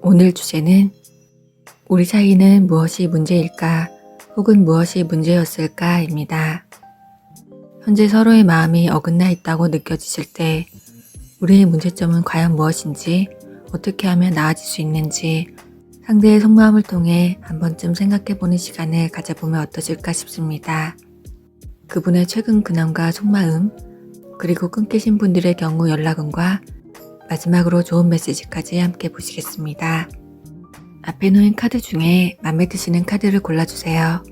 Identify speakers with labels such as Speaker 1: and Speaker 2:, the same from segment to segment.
Speaker 1: 오늘 주제는 우리 사이는 무엇이 문제일까 혹은 무엇이 문제였을까입니다. 현재 서로의 마음이 어긋나 있다고 느껴지실 때 우리의 문제점은 과연 무엇인지, 어떻게 하면 나아질 수 있는지 상대의 속마음을 통해 한 번쯤 생각해보는 시간을 가져보면 어떠실까 싶습니다. 그분의 최근 근황과 속마음, 그리고 끊기신 분들의 경우 연락은과 마지막으로 좋은 메시지까지 함께 보시겠습니다. 앞에 놓인 카드 중에 맘에 드시는 카드를 골라주세요.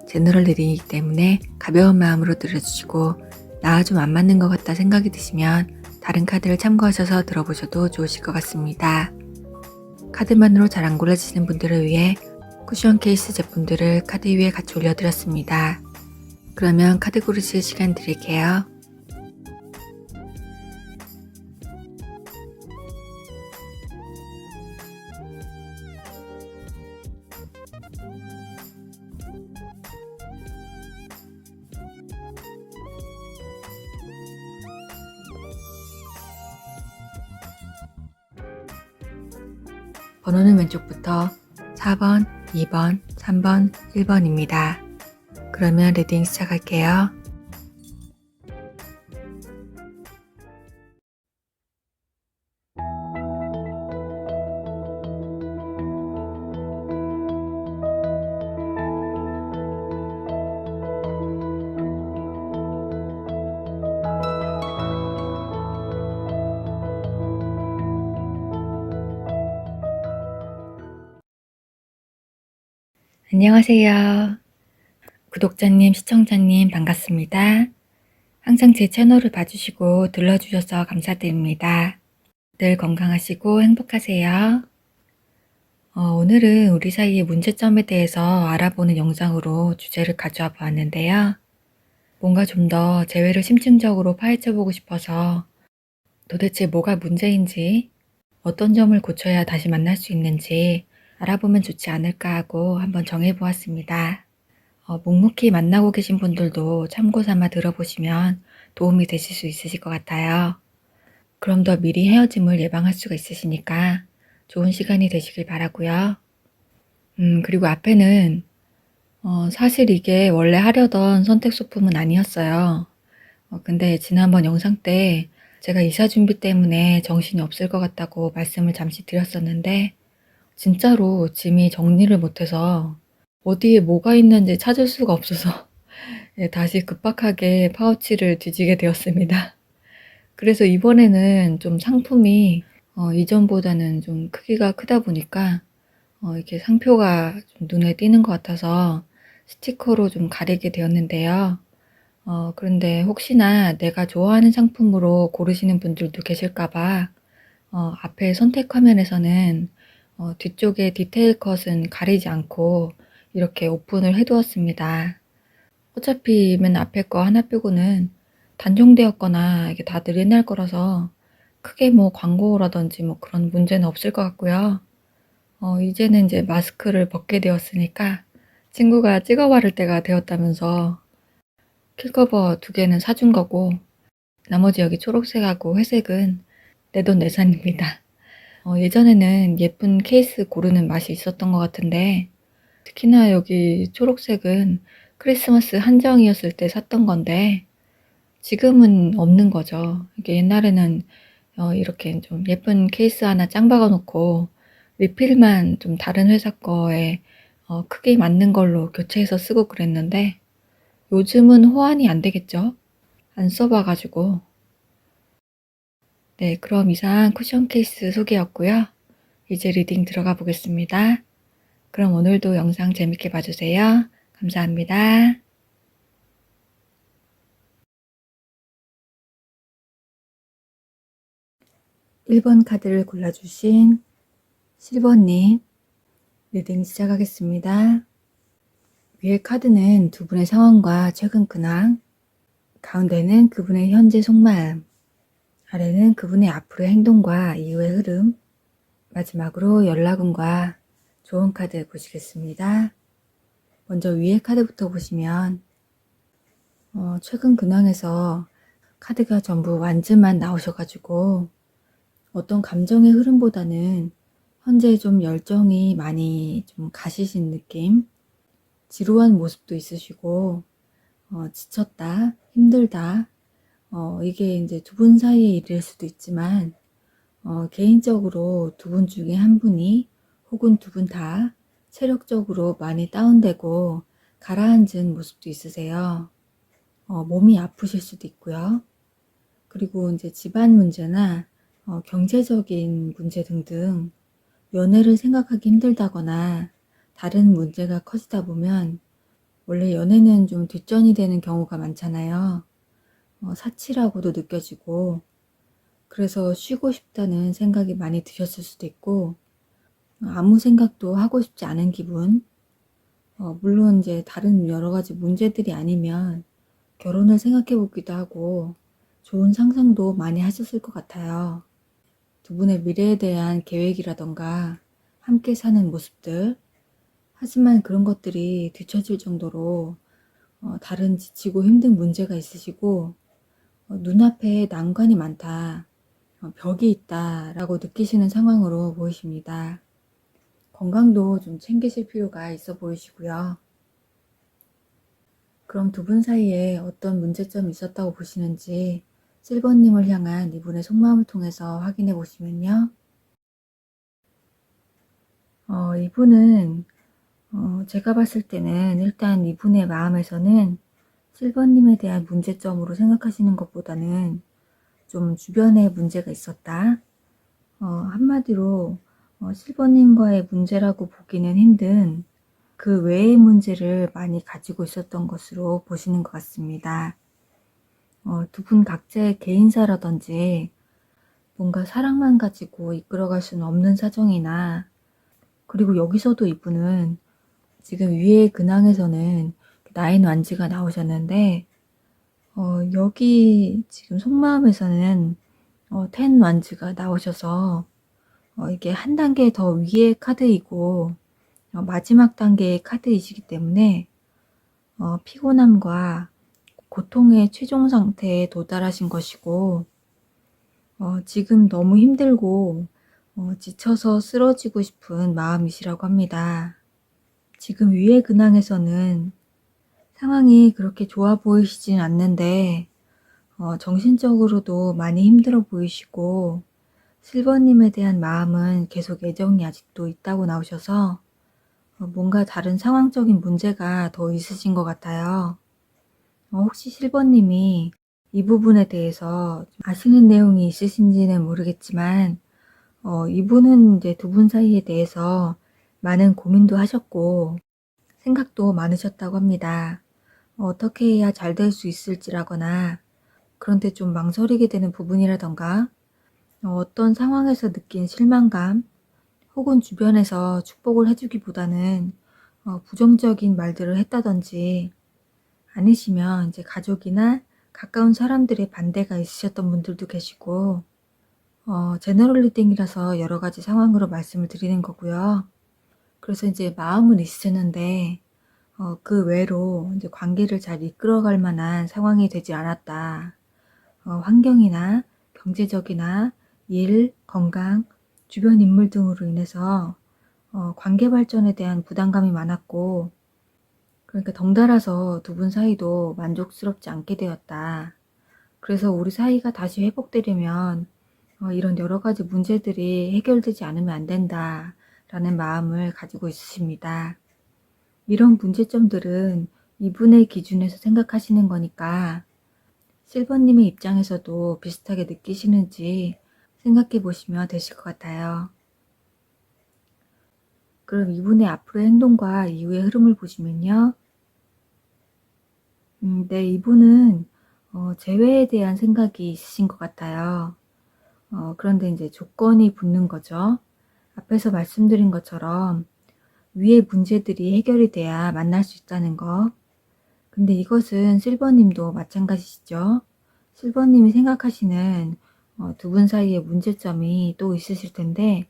Speaker 1: 제너럴 리딩이기 때문에 가벼운 마음으로 들어주시고 나와 좀 안 맞는 것 같다 생각이 드시면 다른 카드를 참고하셔서 들어보셔도 좋으실 것 같습니다. 카드만으로 잘 안 골라지시는 분들을 위해 쿠션 케이스 제품들을 카드 위에 같이 올려드렸습니다. 그러면 카드 고르실 시간 드릴게요. 번호는 왼쪽부터 4번, 2번, 3번, 1번입니다. 그러면 리딩 시작할게요. 안녕하세요. 구독자님, 시청자님 반갑습니다. 항상 제 채널을 봐주시고 들러주셔서 감사드립니다. 늘 건강하시고 행복하세요. 오늘은 우리 사이의 문제점에 대해서 알아보는 영상으로 주제를 가져와 보았는데요. 뭔가 좀 더 재회를 심층적으로 파헤쳐보고 싶어서 도대체 뭐가 문제인지, 어떤 점을 고쳐야 다시 만날 수 있는지 알아보면 좋지 않을까 하고 한번 정해보았습니다. 묵묵히 만나고 계신 분들도 참고 삼아 들어보시면 도움이 되실 수 있으실 것 같아요. 그럼 더 미리 헤어짐을 예방할 수가 있으시니까 좋은 시간이 되시길 바라고요. 그리고 앞에는 사실 이게 원래 하려던 선택 소품은 아니었어요. 근데 지난번 영상 때 제가 이사 준비 때문에 정신이 없을 것 같다고 말씀을 잠시 드렸었는데 진짜로 짐이 정리를 못해서 어디에 뭐가 있는지 찾을 수가 없어서 예, 다시 급박하게 파우치를 뒤지게 되었습니다. 그래서 이번에는 좀 상품이 이전보다는 좀 크기가 크다 보니까 이렇게 상표가 좀 눈에 띄는 것 같아서 스티커로 좀 가리게 되었는데요. 그런데 혹시나 내가 좋아하는 상품으로 고르시는 분들도 계실까 봐 앞에 선택 화면에서는 뒤쪽에 디테일 컷은 가리지 않고 이렇게 오픈을 해 두었습니다. 어차피 맨 앞에 거 하나 빼고는 단종되었거나 이게 다들 옛날 거라서 크게 뭐 광고라든지 뭐 그런 문제는 없을 것 같고요. 이제는 이제 마스크를 벗게 되었으니까 친구가 찍어 바를 때가 되었다면서 킬커버 2개는 사준 거고 나머지 여기 초록색하고 회색은 내돈내산입니다. 예전에는 예쁜 케이스 고르는 맛이 있었던 것 같은데 특히나 여기 초록색은 크리스마스 한정이었을 때 샀던 건데 지금은 없는 거죠. 이게 옛날에는 이렇게 좀 예쁜 케이스 하나 짱 박아 놓고 리필만 좀 다른 회사 거에 크게 맞는 걸로 교체해서 쓰고 그랬는데 요즘은 호환이 안 되겠죠? 안 써봐 가지고. 네, 그럼 이상 쿠션 케이스 소개였고요. 이제 리딩 들어가 보겠습니다. 그럼 오늘도 영상 재밌게 봐주세요. 감사합니다. 1번 카드를 골라주신 실버님 리딩 시작하겠습니다. 위에 카드는 두 분의 상황과 최근 근황, 가운데는 그분의 현재 속마음, 아래는 그분의 앞으로의 행동과 이후의 흐름, 마지막으로 연락운과 좋은 카드 보시겠습니다. 먼저 위에 카드부터 보시면 최근 근황에서 카드가 전부 완즈만 나오셔가지고 어떤 감정의 흐름보다는 현재 좀 열정이 많이 좀 가시신 느낌, 지루한 모습도 있으시고, 지쳤다, 힘들다, 이게 이제 두 분 사이의 일일 수도 있지만, 개인적으로 두 분 중에 한 분이 혹은 두 분 다 체력적으로 많이 다운되고 가라앉은 모습도 있으세요. 몸이 아프실 수도 있고요. 그리고 이제 집안 문제나 경제적인 문제 등등 연애를 생각하기 힘들다거나 다른 문제가 커지다 보면 원래 연애는 좀 뒷전이 되는 경우가 많잖아요. 사치라고도 느껴지고 그래서 쉬고 싶다는 생각이 많이 드셨을 수도 있고 아무 생각도 하고 싶지 않은 기분. 물론 이제 다른 여러 가지 문제들이 아니면 결혼을 생각해 보기도 하고 좋은 상상도 많이 하셨을 것 같아요. 두 분의 미래에 대한 계획이라던가 함께 사는 모습들. 하지만 그런 것들이 뒤처질 정도로 다른 지치고 힘든 문제가 있으시고 눈앞에 난관이 많다, 벽이 있다라고 느끼시는 상황으로 보이십니다. 건강도 좀 챙기실 필요가 있어 보이시고요. 그럼 두 분 사이에 어떤 문제점이 있었다고 보시는지 7번님을 향한 이분의 속마음을 통해서 확인해 보시면요. 이분은 제가 봤을 때는 일단 이분의 마음에서는 7번님에 대한 문제점으로 생각하시는 것보다는 좀 주변에 문제가 있었다. 한마디로 7번님과의 문제라고 보기는 힘든 그 외의 문제를 많이 가지고 있었던 것으로 보시는 것 같습니다. 두 분 각자의 개인사라든지 뭔가 사랑만 가지고 이끌어갈 수는 없는 사정이나 그리고 여기서도 이분은 지금 위의 근황에서는 나인 완지가 나오셨는데 여기 지금 속마음에서는 텐 완지가 나오셔서 이게 한 단계 더 위의 카드이고 마지막 단계의 카드이시기 때문에 피곤함과 고통의 최종 상태에 도달하신 것이고 지금 너무 힘들고 지쳐서 쓰러지고 싶은 마음이시라고 합니다. 지금 위의 근황에서는 상황이 그렇게 좋아 보이시진 않는데 정신적으로도 많이 힘들어 보이시고 실버님에 대한 마음은 계속 애정이 아직도 있다고 나오셔서 뭔가 다른 상황적인 문제가 더 있으신 것 같아요. 혹시 실버님이 이 부분에 대해서 아시는 내용이 있으신지는 모르겠지만 이분은 이제 두 분 사이에 대해서 많은 고민도 하셨고 생각도 많으셨다고 합니다. 어떻게 해야 잘 될 수 있을지라거나 그런데 좀 망설이게 되는 부분이라던가 어떤 상황에서 느낀 실망감 혹은 주변에서 축복을 해주기보다는 부정적인 말들을 했다든지 아니시면 이제 가족이나 가까운 사람들의 반대가 있으셨던 분들도 계시고 제너럴 리딩이라서 여러 가지 상황으로 말씀을 드리는 거고요. 그래서 이제 마음은 있으셨는데 그 외로 이제 관계를 잘 이끌어갈 만한 상황이 되지 않았다. 환경이나 경제적이나 일, 건강, 주변 인물 등으로 인해서 관계 발전에 대한 부담감이 많았고 그러니까 덩달아서 두 분 사이도 만족스럽지 않게 되었다. 그래서 우리 사이가 다시 회복되려면 이런 여러 가지 문제들이 해결되지 않으면 안 된다 라는 마음을 가지고 있으십니다. 이런 문제점들은 이분의 기준에서 생각하시는 거니까 실버님의 입장에서도 비슷하게 느끼시는지 생각해 보시면 되실 것 같아요. 그럼 이분의 앞으로의 행동과 이후의 흐름을 보시면요. 네, 이분은 재회에 대한 생각이 있으신 것 같아요. 그런데 이제 조건이 붙는 거죠. 앞에서 말씀드린 것처럼 위의 문제들이 해결이 돼야 만날 수 있다는 거. 근데 이것은 실버님도 마찬가지시죠. 실버님이 생각하시는 두 분 사이의 문제점이 또 있으실 텐데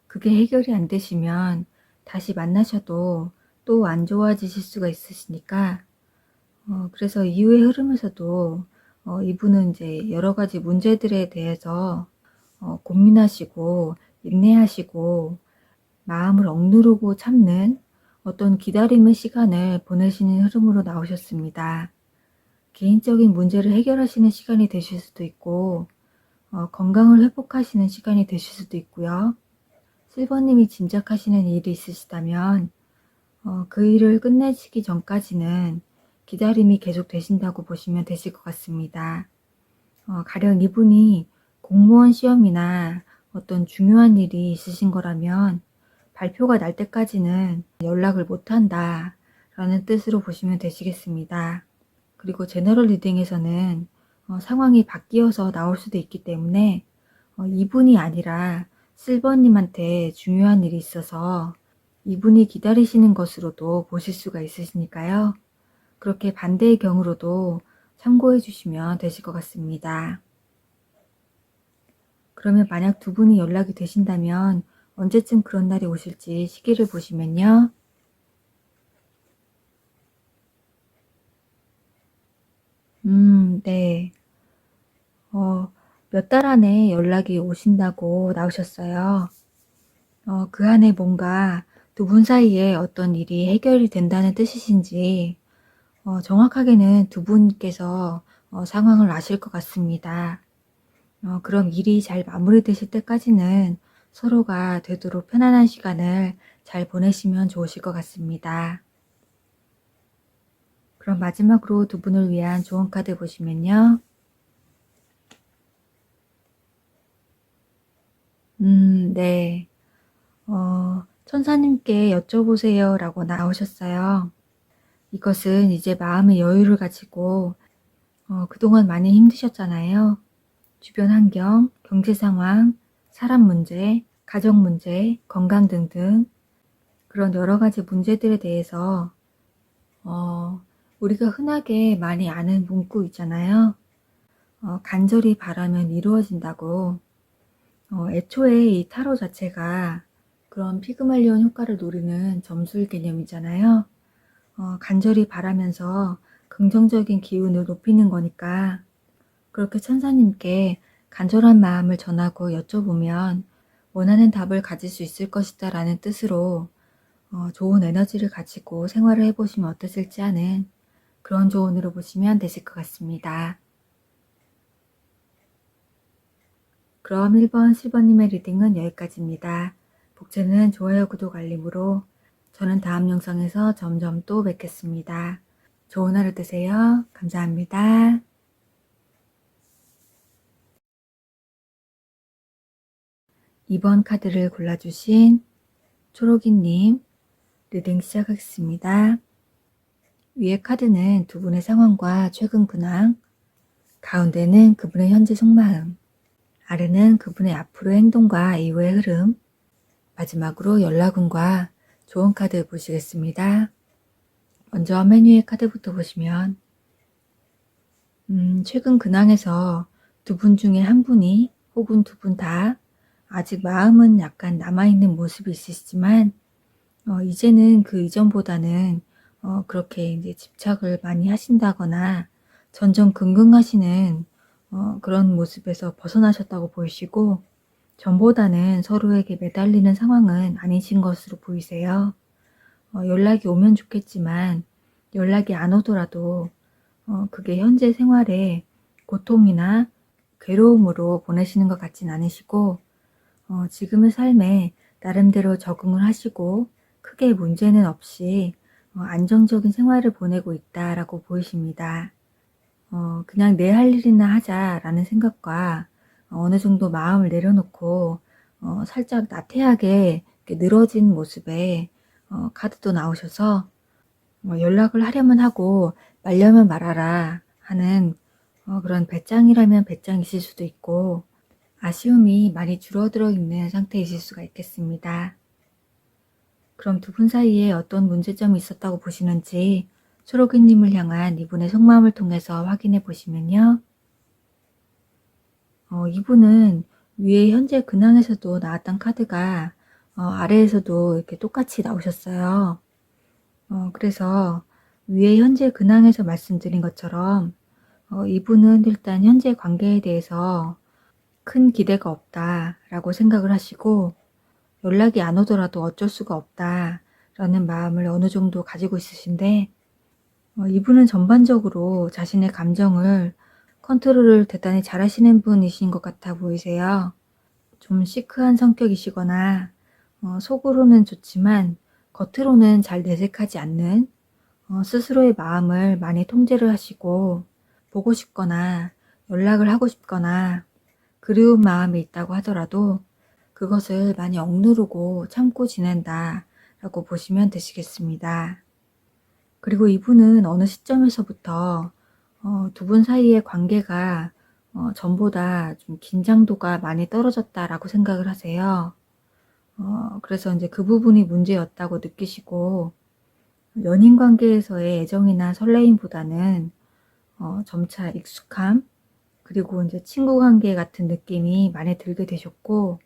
Speaker 1: 그게 해결이 안 되시면 다시 만나셔도 또 안 좋아지실 수가 있으시니까 그래서 이후의 흐름에서도 이분은 이제 여러 가지 문제들에 대해서 고민하시고 인내하시고 마음을 억누르고 참는 어떤 기다림의 시간을 보내시는 흐름으로 나오셨습니다. 개인적인 문제를 해결하시는 시간이 되실 수도 있고 건강을 회복하시는 시간이 되실 수도 있고요. 실버님이 짐작하시는 일이 있으시다면 그 일을 끝내시기 전까지는 기다림이 계속 되신다고 보시면 되실 것 같습니다. 가령 이분이 공무원 시험이나 어떤 중요한 일이 있으신 거라면 발표가 날 때까지는 연락을 못한다 라는 뜻으로 보시면 되시겠습니다. 그리고 제너럴 리딩에서는 상황이 바뀌어서 나올 수도 있기 때문에 이분이 아니라 실버님한테 중요한 일이 있어서 이분이 기다리시는 것으로도 보실 수가 있으시니까요. 그렇게 반대의 경우로도 참고해 주시면 되실 것 같습니다. 그러면 만약 두 분이 연락이 되신다면 언제쯤 그런 날이 오실지 시기를 보시면요. 네. 몇 달 안에 연락이 오신다고 나오셨어요. 그 안에 뭔가 두 분 사이에 어떤 일이 해결이 된다는 뜻이신지 정확하게는 두 분께서 상황을 아실 것 같습니다. 그럼 일이 잘 마무리되실 때까지는 서로가 되도록 편안한 시간을 잘 보내시면 좋으실 것 같습니다. 그럼 마지막으로 두 분을 위한 좋은 카드 보시면요. 네. 천사님께 여쭤보세요 라고 나오셨어요. 이것은 이제 마음의 여유를 가지고 그동안 많이 힘드셨잖아요. 주변 환경, 경제 상황, 사람 문제, 가정 문제, 건강 등등 그런 여러 가지 문제들에 대해서 우리가 흔하게 많이 아는 문구 있잖아요. 간절히 바라면 이루어진다고. 애초에 이 타로 자체가 그런 피그말리온 효과를 노리는 점술 개념이잖아요. 간절히 바라면서 긍정적인 기운을 높이는 거니까 그렇게 천사님께 간절한 마음을 전하고 여쭤보면 원하는 답을 가질 수 있을 것이다 라는 뜻으로 좋은 에너지를 가지고 생활을 해보시면 어떠실지 하는 그런 조언으로 보시면 되실 것 같습니다. 그럼 1번, 10번님의 리딩은 여기까지입니다. 복제는 좋아요, 구독, 알림으로 저는 다음 영상에서 점점 또 뵙겠습니다. 좋은 하루 되세요. 감사합니다. 2번 카드를 골라주신 초록이님 리딩 시작하겠습니다. 위의 카드는 두 분의 상황과 최근 근황, 가운데는 그분의 현재 속마음, 아래는 그분의 앞으로의 행동과 이후의 흐름, 마지막으로 연락운과 좋은 카드 보시겠습니다. 먼저 맨 위의 카드부터 보시면 최근 근황에서 두 분 중에 한 분이 혹은 두 분 다 아직 마음은 약간 남아있는 모습이 있으시지만 이제는 그 이전보다는 그렇게 이제 집착을 많이 하신다거나 전전긍긍하시는 그런 모습에서 벗어나셨다고 보이시고 전보다는 서로에게 매달리는 상황은 아니신 것으로 보이세요. 연락이 오면 좋겠지만 연락이 안 오더라도 그게 현재 생활에 고통이나 괴로움으로 보내시는 것 같진 않으시고 지금의 삶에 나름대로 적응을 하시고 크게 문제는 없이 안정적인 생활을 보내고 있다라고 보이십니다. 그냥 내 할 일이나 하자라는 생각과 어느 정도 마음을 내려놓고 살짝 나태하게 이렇게 늘어진 모습의 카드도 나오셔서 연락을 하려면 하고 말려면 말아라 하는 그런 배짱이라면 배짱이실 수도 있고 아쉬움이 많이 줄어들어 있는 상태이실 수가 있겠습니다. 그럼 두 분 사이에 어떤 문제점이 있었다고 보시는지 초록이님을 향한 이분의 속마음을 통해서 확인해 보시면요. 이분은 위에 현재 근황에서도 나왔던 카드가 아래에서도 이렇게 똑같이 나오셨어요. 그래서 위에 현재 근황에서 말씀드린 것처럼 이분은 일단 현재 관계에 대해서 큰 기대가 없다라고 생각을 하시고 연락이 안 오더라도 어쩔 수가 없다라는 마음을 어느 정도 가지고 있으신데, 이분은 전반적으로 자신의 감정을 컨트롤을 대단히 잘하시는 분이신 것 같아 보이세요. 좀 시크한 성격이시거나 속으로는 좋지만 겉으로는 잘 내색하지 않는, 스스로의 마음을 많이 통제를 하시고, 보고 싶거나 연락을 하고 싶거나 그리운 마음이 있다고 하더라도 그것을 많이 억누르고 참고 지낸다 라고 보시면 되시겠습니다. 그리고 이분은 어느 시점에서부터 두 분 사이의 관계가 전보다 좀 긴장도가 많이 떨어졌다라고 생각을 하세요. 그래서 이제 그 부분이 문제였다고 느끼시고, 연인 관계에서의 애정이나 설레임보다는 점차 익숙함, 그리고 이제 친구 관계 같은 느낌이 많이 들게 되셨고,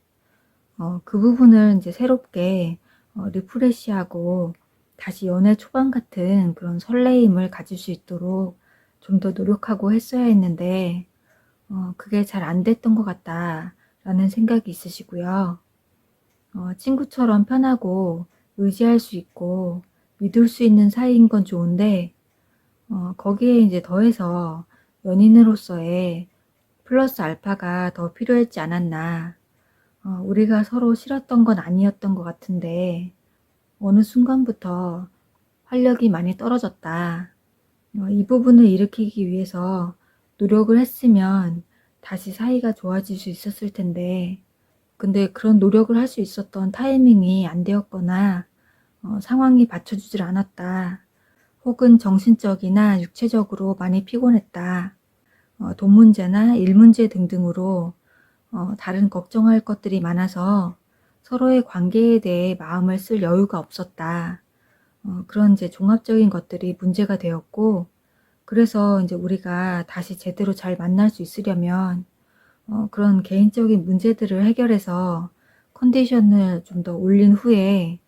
Speaker 1: 그 부분을 이제 새롭게 리프레시하고 다시 연애 초반 같은 그런 설레임을 가질 수 있도록 좀 더 노력하고 했어야 했는데, 그게 잘 안 됐던 것 같다라는 생각이 있으시고요. 친구처럼 편하고 의지할 수 있고 믿을 수 있는 사이인 건 좋은데, 거기에 이제 더해서 연인으로서의 플러스 알파가 더 필요했지 않았나. 우리가 서로 싫었던 건 아니었던 것 같은데 어느 순간부터 활력이 많이 떨어졌다. 이 부분을 일으키기 위해서 노력을 했으면 다시 사이가 좋아질 수 있었을 텐데, 근데 그런 노력을 할 수 있었던 타이밍이 안 되었거나 상황이 받쳐주질 않았다. 혹은 정신적이나 육체적으로 많이 피곤했다. 돈 문제나 일 문제 등등으로 다른 걱정할 것들이 많아서 서로의 관계에 대해 마음을 쓸 여유가 없었다. 그런 이제 종합적인 것들이 문제가 되었고, 그래서 이제 우리가 다시 제대로 잘 만날 수 있으려면 그런 개인적인 문제들을 해결해서 컨디션을 좀 더 올린 후에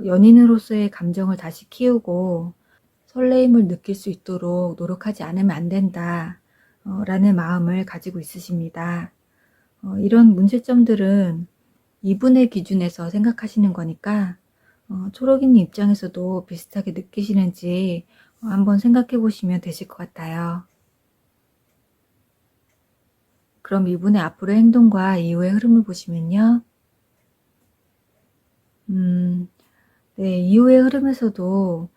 Speaker 1: 연인으로서의 감정을 다시 키우고 설레임을 느낄 수 있도록 노력하지 않으면 안 된다 라는 마음을 가지고 있으십니다. 이런 문제점들은 이분의 기준에서 생각하시는 거니까 초록이님 입장에서도 비슷하게 느끼시는지 한번 생각해 보시면 되실 것 같아요. 그럼 이분의 앞으로의 행동과 이후의 흐름을 보시면요. 네, 이후의 흐름에서도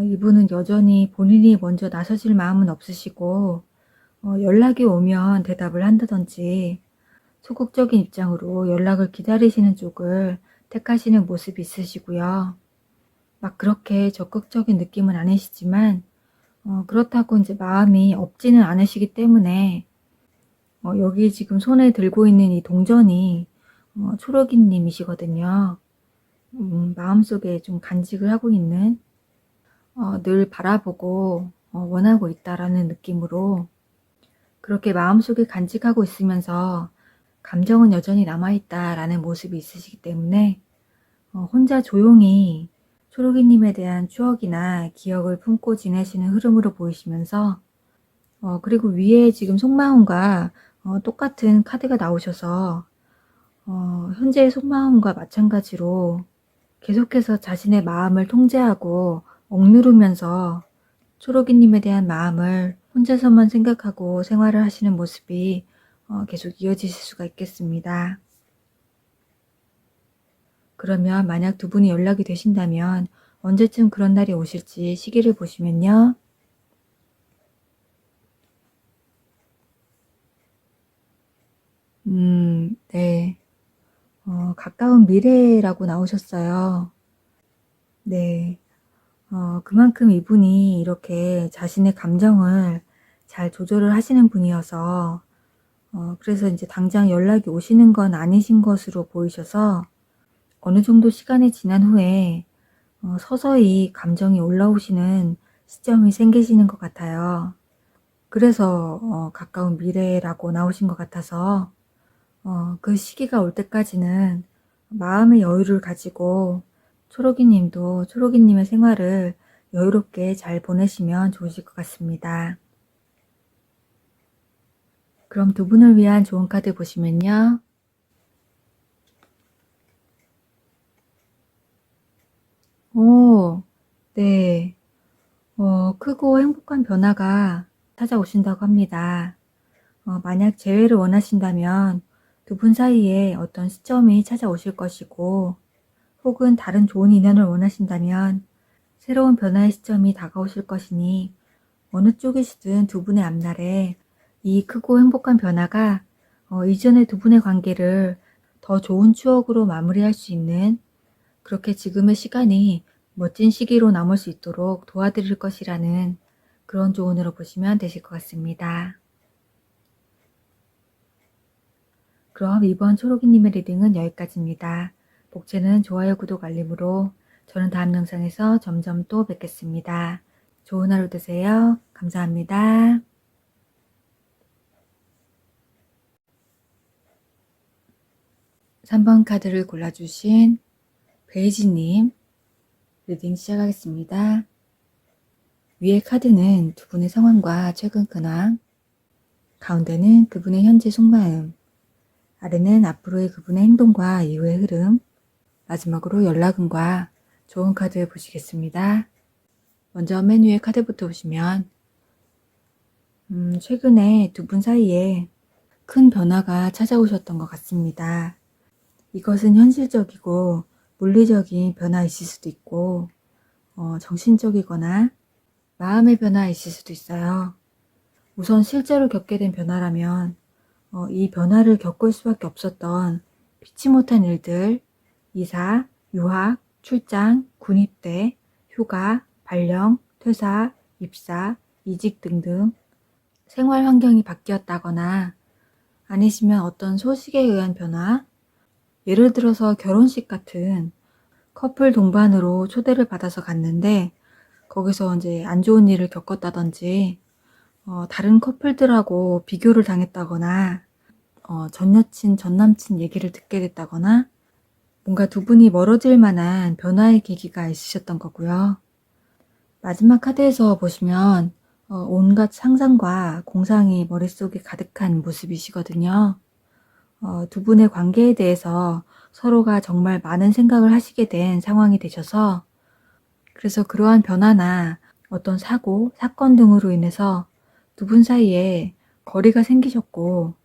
Speaker 1: 이분은 여전히 본인이 먼저 나서질 마음은 없으시고, 연락이 오면 대답을 한다든지 소극적인 입장으로 연락을 기다리시는 쪽을 택하시는 모습이 있으시고요. 막 그렇게 적극적인 느낌은 아니시지만 그렇다고 이제 마음이 없지는 않으시기 때문에 여기 지금 손에 들고 있는 이 동전이 초록이님이시거든요. 마음속에 좀 간직을 하고 있는, 늘 바라보고 원하고 있다라는 느낌으로 그렇게 마음속에 간직하고 있으면서 감정은 여전히 남아있다라는 모습이 있으시기 때문에 혼자 조용히 초록이님에 대한 추억이나 기억을 품고 지내시는 흐름으로 보이시면서, 그리고 위에 지금 속마음과 똑같은 카드가 나오셔서 현재의 속마음과 마찬가지로 계속해서 자신의 마음을 통제하고 억누르면서 초록이님에 대한 마음을 혼자서만 생각하고 생활을 하시는 모습이 계속 이어지실 수가 있겠습니다. 그러면 만약 두 분이 연락이 되신다면 언제쯤 그런 날이 오실지 시기를 보시면요. 네. 가까운 미래라고 나오셨어요. 네. 그만큼 이분이 이렇게 자신의 감정을 잘 조절을 하시는 분이어서, 그래서 이제 당장 연락이 오시는 건 아니신 것으로 보이셔서 어느 정도 시간이 지난 후에 서서히 감정이 올라오시는 시점이 생기시는 것 같아요. 그래서 가까운 미래라고 나오신 것 같아서 그 시기가 올 때까지는 마음의 여유를 가지고 초록이님도 초록이님의 생활을 여유롭게 잘 보내시면 좋으실 것 같습니다. 그럼 두 분을 위한 좋은 카드 보시면요. 오, 네. 크고 행복한 변화가 찾아오신다고 합니다. 만약 재회를 원하신다면 두 분 사이에 어떤 시점이 찾아오실 것이고, 혹은 다른 좋은 인연을 원하신다면 새로운 변화의 시점이 다가오실 것이니, 어느 쪽이시든 두 분의 앞날에 이 크고 행복한 변화가 이전의 두 분의 관계를 더 좋은 추억으로 마무리할 수 있는, 그렇게 지금의 시간이 멋진 시기로 남을 수 있도록 도와드릴 것이라는 그런 조언으로 보시면 되실 것 같습니다. 그럼 이번 초록이님의 리딩은 여기까지입니다. 복채는 좋아요, 구독, 알림으로 저는 다음 영상에서 점점 또 뵙겠습니다. 좋은 하루 되세요. 감사합니다. 3번 카드를 골라주신 베이지님 리딩 시작하겠습니다. 위의 카드는 두 분의 상황과 최근 근황, 가운데는 그분의 현재 속마음, 아래는 앞으로의 그분의 행동과 이후의 흐름, 마지막으로 연락운과 좋은 카드 보시겠습니다. 먼저 맨 위의 카드부터 보시면 최근에 두 분 사이에 큰 변화가 찾아오셨던 것 같습니다. 이것은 현실적이고 물리적인 변화이실 수도 있고 정신적이거나 마음의 변화이실 수도 있어요. 우선 실제로 겪게 된 변화라면 이 변화를 겪을 수밖에 없었던 피치 못한 일들, 이사, 유학, 출장, 군입대, 휴가, 발령, 퇴사, 입사, 이직 등등 생활 환경이 바뀌었다거나 아니시면 어떤 소식에 의한 변화, 예를 들어서 결혼식 같은 커플 동반으로 초대를 받아서 갔는데 거기서 이제 안 좋은 일을 겪었다든지 다른 커플들하고 비교를 당했다거나 전 여친, 전 남친 얘기를 듣게 됐다거나 뭔가 두 분이 멀어질 만한 변화의 계기가 있으셨던 거고요. 마지막 카드에서 보시면 온갖 상상과 공상이 머릿속에 가득한 모습이시거든요. 두 분의 관계에 대해서 서로가 정말 많은 생각을 하시게 된 상황이 되셔서 그래서 그러한 변화나 어떤 사고, 사건 등으로 인해서 두 분 사이에 거리가 생기셨고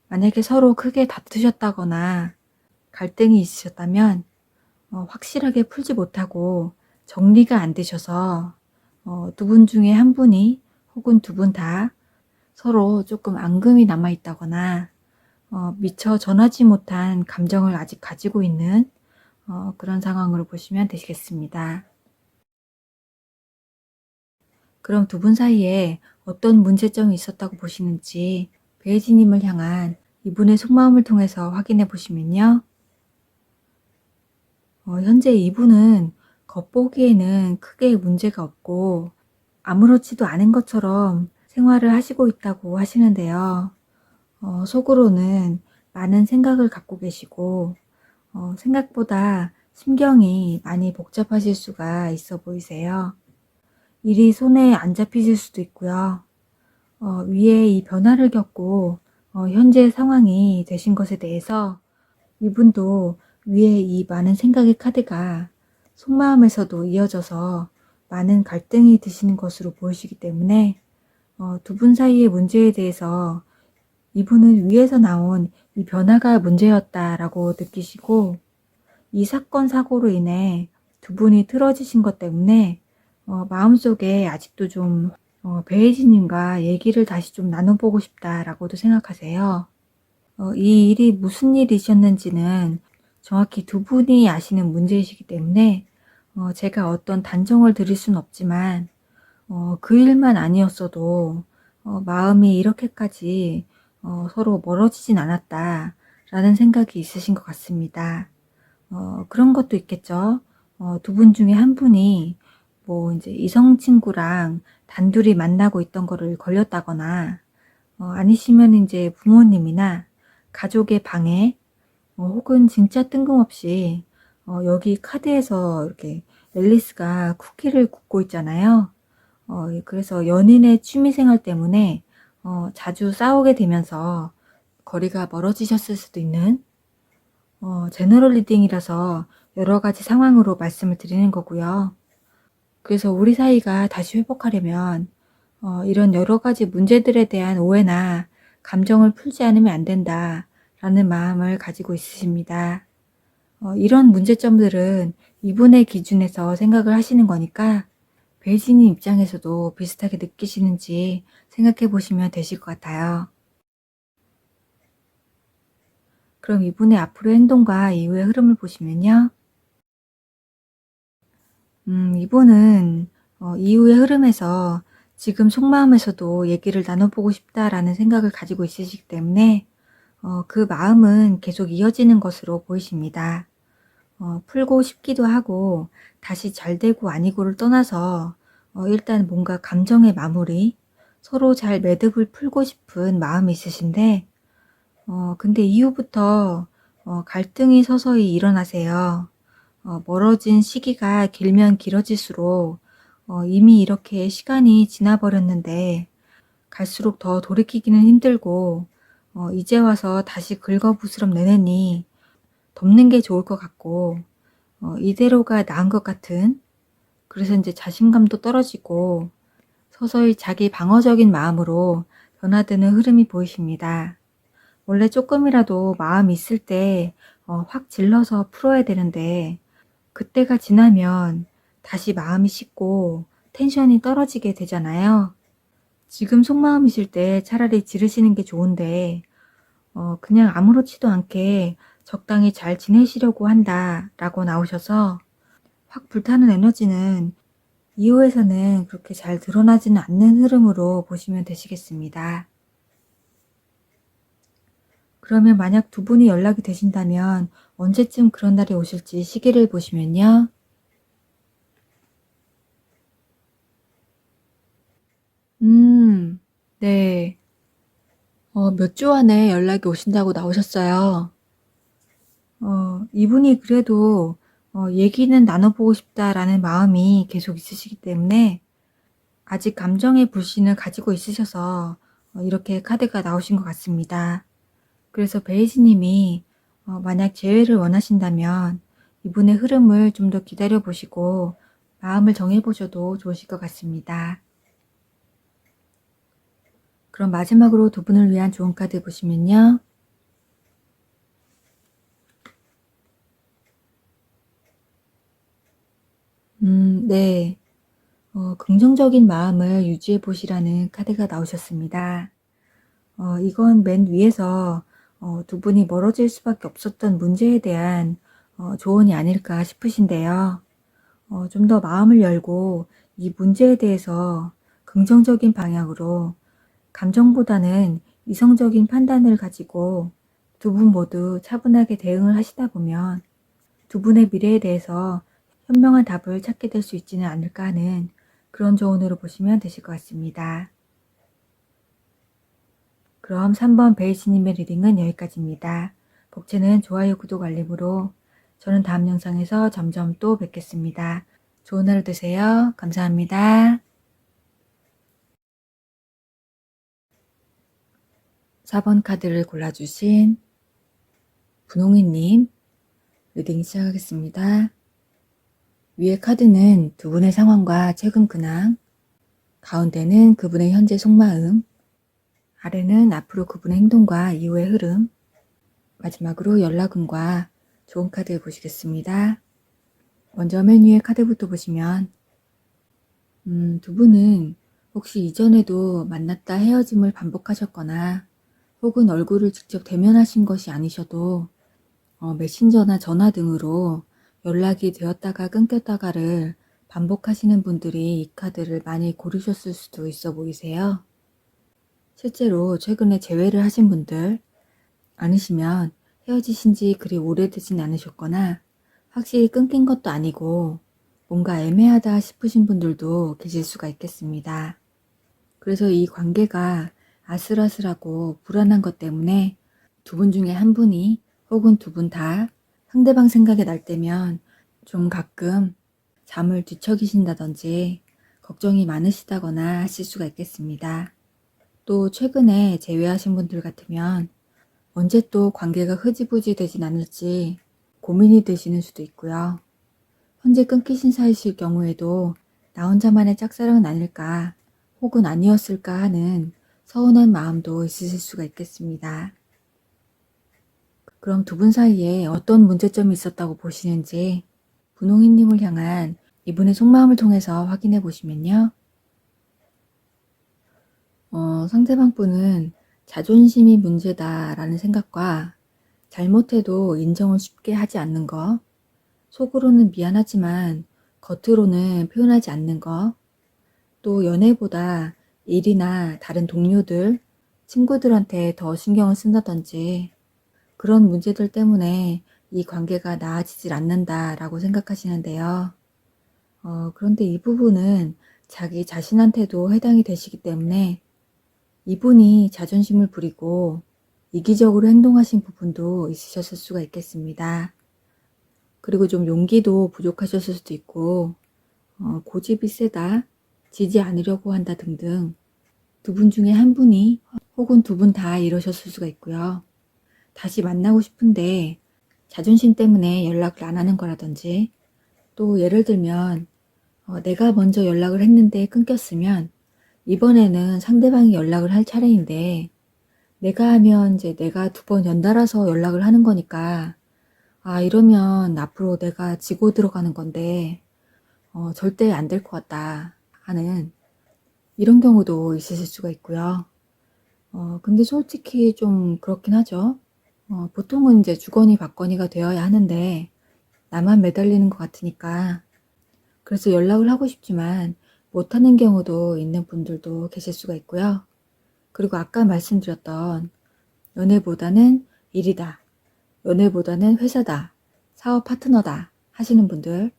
Speaker 1: 만약에 서로 크게 다투셨다거나 갈등이 있으셨다면 확실하게 풀지 못하고 정리가 안 되셔서 두 분 중에 한 분이 혹은 두 분 다 서로 조금 앙금이 남아있다거나 미처 전하지 못한 감정을 아직 가지고 있는 그런 상황으로 보시면 되시겠습니다. 그럼 두 분 사이에 어떤 문제점이 있었다고 보시는지 베이지님을 향한 이분의 속마음을 통해서 확인해 보시면요. 현재 이분은 겉보기에는 크게 문제가 없고 아무렇지도 않은 것처럼 생활을 하시고 있다고 하시는데요. 속으로는 많은 생각을 갖고 계시고 생각보다 심경이 많이 복잡하실 수가 있어 보이세요. 일이 손에 안 잡히실 수도 있고요. 위에 이 변화를 겪고 현재 상황이 되신 것에 대해서 이분도 위에 이 많은 생각의 카드가 속마음에서도 이어져서 많은 갈등이 드시는 것으로 보이시기 때문에 두 분 사이의 문제에 대해서 이분은 위에서 나온 이 변화가 문제였다라고 느끼시고 이 사건 사고로 인해 두 분이 틀어지신 것 때문에 마음속에 아직도 좀 베이지님과 얘기를 다시 좀 나눠보고 싶다라고도 생각하세요. 이 일이 무슨 일이셨는지는 정확히 두 분이 아시는 문제이시기 때문에 제가 어떤 단정을 드릴 수는 없지만 그 일만 아니었어도 마음이 이렇게까지 서로 멀어지진 않았다라는 생각이 있으신 것 같습니다. 그런 것도 있겠죠. 두 분 중에 한 분이 뭐 이제 이성 친구랑 단둘이 만나고 있던 거를 걸렸다거나 아니시면 이제 부모님이나 가족의 방해 혹은 진짜 뜬금없이 여기 카드에서 이렇게 앨리스가 쿠키를 굽고 있잖아요. 그래서 연인의 취미생활 때문에 자주 싸우게 되면서 거리가 멀어지셨을 수도 있는 제너럴 리딩이라서 여러 가지 상황으로 말씀을 드리는 거고요. 그래서 우리 사이가 다시 회복하려면 이런 여러 가지 문제들에 대한 오해나 감정을 풀지 않으면 안 된다라는 마음을 가지고 있으십니다. 이런 문제점들은 이분의 기준에서 생각을 하시는 거니까 베이지님 입장에서도 비슷하게 느끼시는지 생각해 보시면 되실 것 같아요. 그럼 이분의 앞으로의 행동과 이후의 흐름을 보시면요. 이분은 이후의 흐름에서 지금 속마음에서도 얘기를 나눠보고 싶다라는 생각을 가지고 있으시기 때문에 그 마음은 계속 이어지는 것으로 보이십니다. 풀고 싶기도 하고 다시 잘 되고 아니고를 떠나서 일단 뭔가 감정의 마무리, 서로 잘 매듭을 풀고 싶은 마음이 있으신데 근데 이후부터 갈등이 서서히 일어나세요. 멀어진 시기가 길면 길어질수록 이미 이렇게 시간이 지나버렸는데 갈수록 더 돌이키기는 힘들고 이제 와서 다시 긁어부스럼 내느니 덮는 게 좋을 것 같고 이대로가 나은 것 같은, 그래서 이제 자신감도 떨어지고 서서히 자기 방어적인 마음으로 변화되는 흐름이 보이십니다. 원래 조금이라도 마음이 있을 때 확 질러서 풀어야 되는데 그때가 지나면 다시 마음이 식고 텐션이 떨어지게 되잖아요. 지금 속마음이실 때 차라리 지르시는 게 좋은데 그냥 아무렇지도 않게 적당히 잘 지내시려고 한다라고 나오셔서 확 불타는 에너지는 이후에서는 그렇게 잘 드러나지는 않는 흐름으로 보시면 되시겠습니다. 그러면 만약 두 분이 연락이 되신다면 언제쯤 그런 날이 오실지 시기를 보시면요. 네. 몇 주 안에 연락이 오신다고 나오셨어요. 이분이 그래도 얘기는 나눠보고 싶다라는 마음이 계속 있으시기 때문에 아직 감정의 불신을 가지고 있으셔서 이렇게 카드가 나오신 것 같습니다. 그래서 베이지님이 만약 재회를 원하신다면 이분의 흐름을 좀 더 기다려 보시고 마음을 정해 보셔도 좋으실 것 같습니다. 그럼 마지막으로 두 분을 위한 좋은 카드 보시면요. 네. 긍정적인 마음을 유지해 보시라는 카드가 나오셨습니다. 이건 맨 위에서 두 분이 멀어질 수밖에 없었던 문제에 대한 조언이 아닐까 싶으신데요. 좀 더 마음을 열고 이 문제에 대해서 긍정적인 방향으로 감정보다는 이성적인 판단을 가지고 두 분 모두 차분하게 대응을 하시다 보면 두 분의 미래에 대해서 현명한 답을 찾게 될 수 있지는 않을까 하는 그런 조언으로 보시면 되실 것 같습니다. 그럼 3번 베이지님의 리딩은 여기까지입니다. 복채는 좋아요, 구독, 알림으로 저는 다음 영상에서 점점 또 뵙겠습니다. 좋은 하루 되세요. 감사합니다. 4번 카드를 골라주신 분홍이님 리딩 시작하겠습니다. 위의 카드는 두 분의 상황과 최근 근황, 가운데는 그분의 현재 속마음, 아래는 앞으로 그분의 행동과 이후의 흐름, 마지막으로 연락운과 좋은 카드 보시겠습니다. 먼저 맨 위의 카드부터 보시면 두 분은 혹시 이전에도 만났다 헤어짐을 반복하셨거나 혹은 얼굴을 직접 대면하신 것이 아니셔도 메신저나 전화 등으로 연락이 되었다가 끊겼다가를 반복하시는 분들이 이 카드를 많이 고르셨을 수도 있어 보이세요. 실제로 최근에 재회를 하신 분들 아니시면 헤어지신 지 그리 오래되진 않으셨거나 확실히 끊긴 것도 아니고 뭔가 애매하다 싶으신 분들도 계실 수가 있겠습니다. 그래서 이 관계가 아슬아슬하고 불안한 것 때문에 두 분 중에 한 분이 혹은 두 분 다 상대방 생각이 날 때면 좀 가끔 잠을 뒤척이신다든지 걱정이 많으시다거나 하실 수가 있겠습니다. 또 최근에 재회하신 분들 같으면 언제 또 관계가 흐지부지 되진 않을지 고민이 되시는 수도 있고요. 현재 끊기신 사이실 경우에도 나 혼자만의 짝사랑은 아닐까 혹은 아니었을까 하는 서운한 마음도 있으실 수가 있겠습니다. 그럼 두 분 사이에 어떤 문제점이 있었다고 보시는지 분홍이님을 향한 이분의 속마음을 통해서 확인해 보시면요. 상대방 분은 자존심이 문제다라는 생각과 잘못해도 인정을 쉽게 하지 않는 거, 속으로는 미안하지만 겉으로는 표현하지 않는 거, 또 연애보다 일이나 다른 동료들, 친구들한테 더 신경을 쓴다든지 그런 문제들 때문에 이 관계가 나아지질 않는다라고 생각하시는데요. 그런데 이 부분은 자기 자신한테도 해당이 되시기 때문에 이분이 자존심을 부리고 이기적으로 행동하신 부분도 있으셨을 수가 있겠습니다. 그리고 좀 용기도 부족하셨을 수도 있고 고집이 세다, 지지 않으려고 한다 등등 두 분 중에 한 분이 혹은 두 분 다 이러셨을 수가 있고요. 다시 만나고 싶은데 자존심 때문에 연락을 안 하는 거라든지 또 예를 들면 내가 먼저 연락을 했는데 끊겼으면 이번에는 상대방이 연락을 할 차례인데 내가 하면 이제 내가 두 번 연달아서 연락을 하는 거니까 이러면 앞으로 내가 지고 들어가는 건데 절대 안 될 것 같다 하는 이런 경우도 있으실 수가 있고요. 근데 솔직히 좀 그렇긴 하죠. 보통은 이제 주거니 받거니가 되어야 하는데 나만 매달리는 것 같으니까 그래서 연락을 하고 싶지만 못하는 경우도 있는 분들도 계실 수가 있고요. 그리고 아까 말씀드렸던 연애보다는 일이다, 연애보다는 회사다, 사업 파트너다 하시는 분들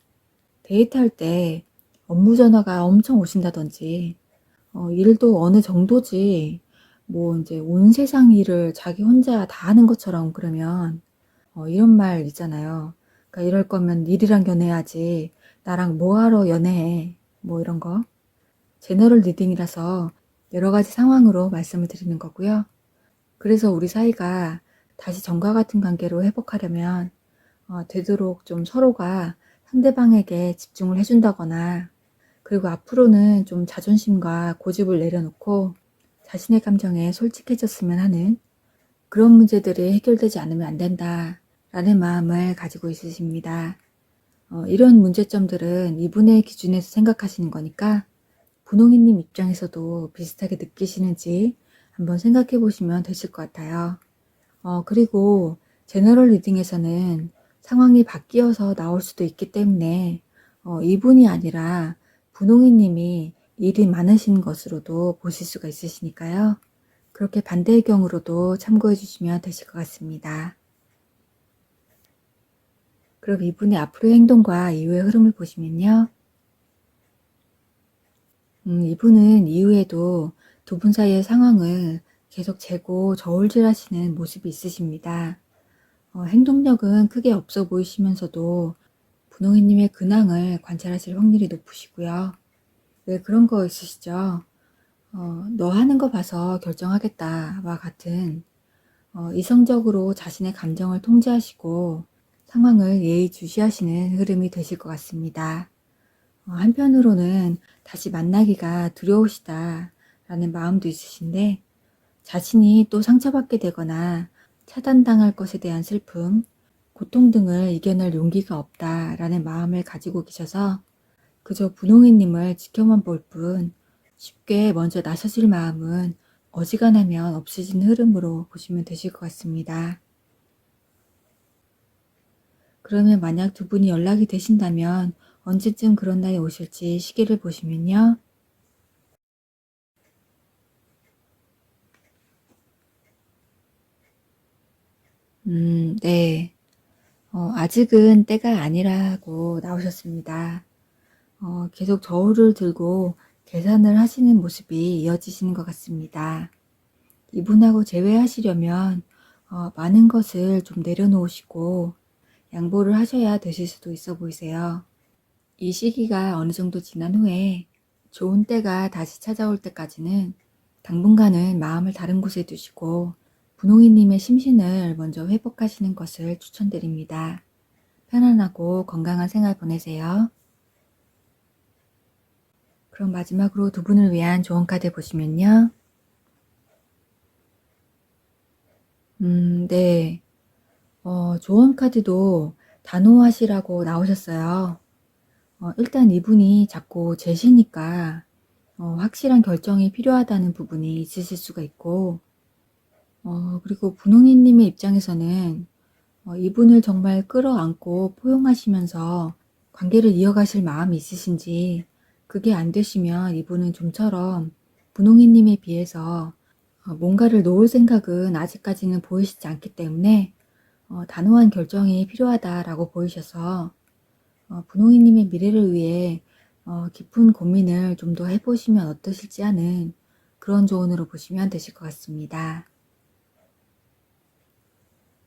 Speaker 1: 데이트할 때 업무 전화가 엄청 오신다든지 일도 어느 정도지 뭐 이제 온 세상 일을 자기 혼자 다 하는 것처럼 그러면 이런 말 있잖아요. 그러니까 이럴 거면 일이랑 연애하지 나랑 뭐하러 연애해 뭐 이런 거. 제너럴 리딩이라서 여러 가지 상황으로 말씀을 드리는 거고요. 그래서 우리 사이가 다시 전과 같은 관계로 회복하려면 되도록 좀 서로가 상대방에게 집중을 해준다거나 그리고 앞으로는 좀 자존심과 고집을 내려놓고 자신의 감정에 솔직해졌으면 하는 그런 문제들이 해결되지 않으면 안 된다 라는 마음을 가지고 있으십니다. 이런 문제점들은 이분의 기준에서 생각하시는 거니까 분홍이님 입장에서도 비슷하게 느끼시는지 한번 생각해 보시면 되실 것 같아요. 그리고 제너럴 리딩에서는 상황이 바뀌어서 나올 수도 있기 때문에 이분이 아니라 분홍이님이 일이 많으신 것으로도 보실 수가 있으시니까요. 그렇게 반대의 경우로도 참고해 주시면 되실 것 같습니다. 그럼 이분의 앞으로의 행동과 이후의 흐름을 보시면요. 이분은 이후에도 두 분 사이의 상황을 계속 재고 저울질 하시는 모습이 있으십니다. 행동력은 크게 없어 보이시면서도 분홍이님의 근황을 관찰하실 확률이 높으시고요. 왜 그런 거 있으시죠? 너 하는 거 봐서 결정하겠다와 같은 이성적으로 자신의 감정을 통제하시고 상황을 예의주시하시는 흐름이 되실 것 같습니다. 한편으로는 다시 만나기가 두려우시다 라는 마음도 있으신데 자신이 또 상처받게 되거나 차단당할 것에 대한 슬픔, 고통 등을 이겨낼 용기가 없다 라는 마음을 가지고 계셔서 그저 분홍이님을 지켜만 볼 뿐 쉽게 먼저 나서실 마음은 어지간하면 없으신 흐름으로 보시면 되실 것 같습니다. 그러면 만약 두 분이 연락이 되신다면 언제쯤 그런 날이 오실지 시기를 보시면요. 네. 아직은 때가 아니라고 나오셨습니다. 계속 저울을 들고 계산을 하시는 모습이 이어지시는 것 같습니다. 이분하고 재회하시려면 많은 것을 좀 내려놓으시고 양보를 하셔야 되실 수도 있어 보이세요. 이 시기가 어느 정도 지난 후에 좋은 때가 다시 찾아올 때까지는 당분간은 마음을 다른 곳에 두시고 분홍이님의 심신을 먼저 회복하시는 것을 추천드립니다. 편안하고 건강한 생활 보내세요. 그럼 마지막으로 두 분을 위한 조언 카드 보시면요. 네. 조언 카드도 단호하시라고 나오셨어요. 일단 이분이 자꾸 제시니까 확실한 결정이 필요하다는 부분이 있으실 수가 있고, 그리고 분홍이님의 입장에서는 이분을 정말 끌어안고 포용하시면서 관계를 이어가실 마음이 있으신지, 그게 안 되시면 이분은 좀처럼 분홍이님에 비해서 뭔가를 놓을 생각은 아직까지는 보이시지 않기 때문에 단호한 결정이 필요하다라고 보이셔서 분홍이님의 미래를 위해 깊은 고민을 좀 더 해보시면 어떠실지 하는 그런 조언으로 보시면 되실 것 같습니다.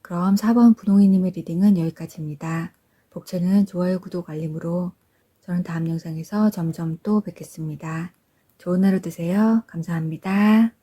Speaker 1: 그럼 4번 분홍이님의 리딩은 여기까지입니다. 복채는 좋아요, 구독, 알림으로 저는 다음 영상에서 점점 또 뵙겠습니다. 좋은 하루 되세요. 감사합니다.